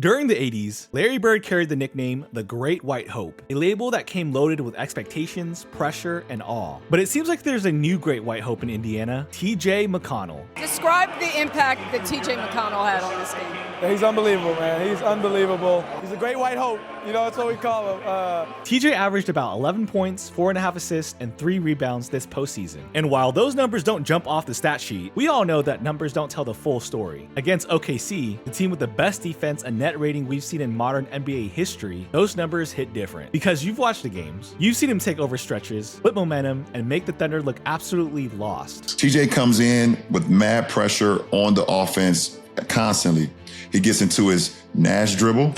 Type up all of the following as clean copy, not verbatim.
During the 80s, Larry Bird carried the nickname the Great White Hope, a label that came loaded with expectations, pressure, and awe. But it seems like there's a new Great White Hope in Indiana, TJ McConnell. Describe the impact that TJ McConnell had on this game. He's unbelievable, man. He's unbelievable. He's a great white hope. You know, that's what we call him. TJ averaged about 11 points, 4.5 assists, and 3 rebounds this postseason. And while those numbers don't jump off the stat sheet, we all know that numbers don't tell the full story. Against OKC, the team with the best defense and net rating we've seen in modern NBA history, those numbers hit different. Because you've watched the games, you've seen him take over stretches, flip momentum, and make the Thunder look absolutely lost. TJ comes in with mad pressure on the offense constantly. He gets into his Nash dribble.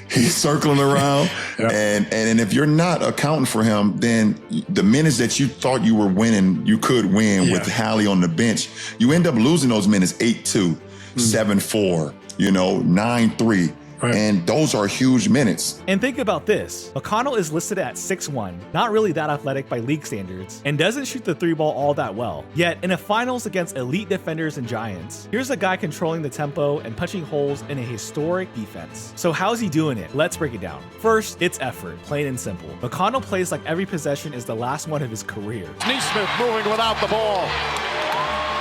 He's circling around, yep. and if you're not accounting for him, then the minutes that you thought you were winning, you could win with Hallie on the bench. You end up losing those minutes 8-2, 7-4, 9-3. Right. And those are huge minutes. And think about this. McConnell is listed at 6'1", not really that athletic by league standards, and doesn't shoot the 3-ball all that well. Yet, in a finals against elite defenders and giants, here's a guy controlling the tempo and punching holes in a historic defense. So how's he doing it? Let's break it down. First, it's effort, plain and simple. McConnell plays like every possession is the last one of his career. Nesmith moving without the ball.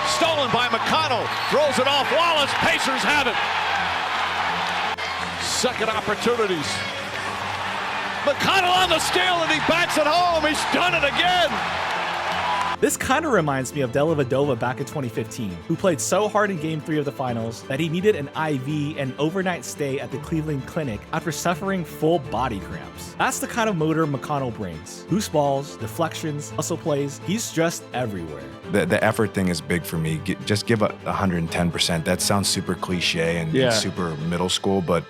Stolen by McConnell. Throws it off Wallace. Pacers have it. Second opportunities. McConnell on the steal and he backs it home. He's done it again. This kind of reminds me of Dellavedova back in 2015, who played so hard in Game 3 of the finals that he needed an IV and overnight stay at the Cleveland Clinic after suffering full body cramps. That's the kind of motor McConnell brings. Loose balls, deflections, hustle plays, he's just everywhere. The effort thing is big for me. Just give 110%. That sounds super cliche and super middle school, but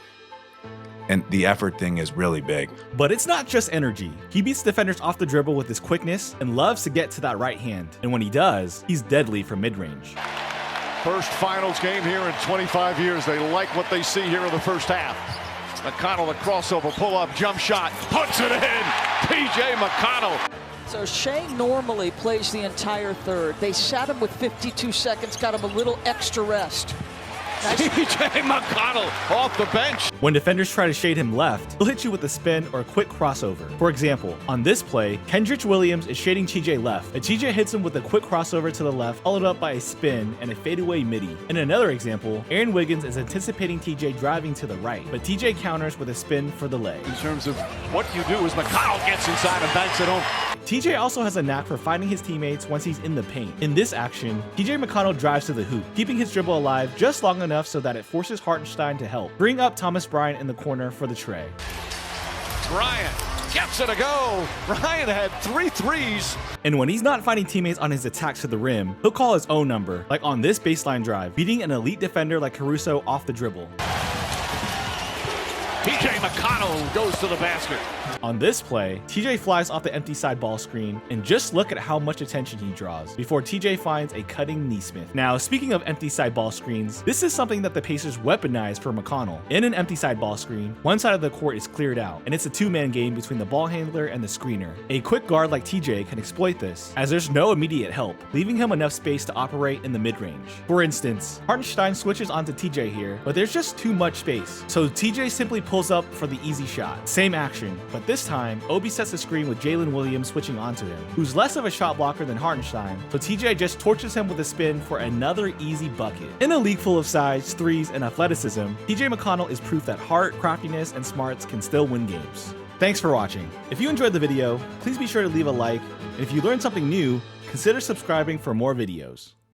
and the effort thing is really big. But it's not just energy. He beats defenders off the dribble with his quickness and loves to get to that right hand. And when he does, he's deadly from mid-range. First finals game here in 25 years. They like what they see here in the first half. McConnell, the crossover, pull-up, jump shot, puts it in. TJ McConnell. So Shea normally plays the entire third. They sat him with 52 seconds, got him a little extra rest. TJ McConnell off the bench. When defenders try to shade him left, he'll hit you with a spin or a quick crossover. For example, on this play, Kendrick Williams is shading TJ left, and TJ hits him with a quick crossover to the left, followed up by a spin and a fadeaway midi. In another example, Aaron Wiggins is anticipating TJ driving to the right, but TJ counters with a spin for the leg. In terms of what you do as McConnell gets inside and banks it home. TJ also has a knack for finding his teammates once he's in the paint. In this action, TJ McConnell drives to the hoop, keeping his dribble alive just long enough so that it forces Hartenstein to help bring up Thomas Bryant in the corner for the tray. Bryant gets it to go. Bryant had 3 threes. And when he's not finding teammates on his attacks to the rim, he'll call his own number, like on this baseline drive, beating an elite defender like Caruso off the dribble. TJ McConnell goes to the basket. On this play, TJ flies off the empty side ball screen, and just look at how much attention he draws before TJ finds a cutting Nesmith. Now, speaking of empty side ball screens, this is something that the Pacers weaponized for McConnell. In an empty side ball screen, one side of the court is cleared out, and it's a two-man game between the ball handler and the screener. A quick guard like TJ can exploit this, as there's no immediate help, leaving him enough space to operate in the mid-range. For instance, Hartenstein switches onto TJ here, but there's just too much space, so TJ simply pulls up for the easy shot. Same action, but this time, Obi sets the screen with Jalen Williams switching onto him, who's less of a shot blocker than Hartenstein, so TJ just torches him with a spin for another easy bucket. In a league full of size, threes, and athleticism, TJ McConnell is proof that heart, craftiness, and smarts can still win games. Thanks for watching. If you enjoyed the video, please be sure to leave a like, and if you learned something new, consider subscribing for more videos.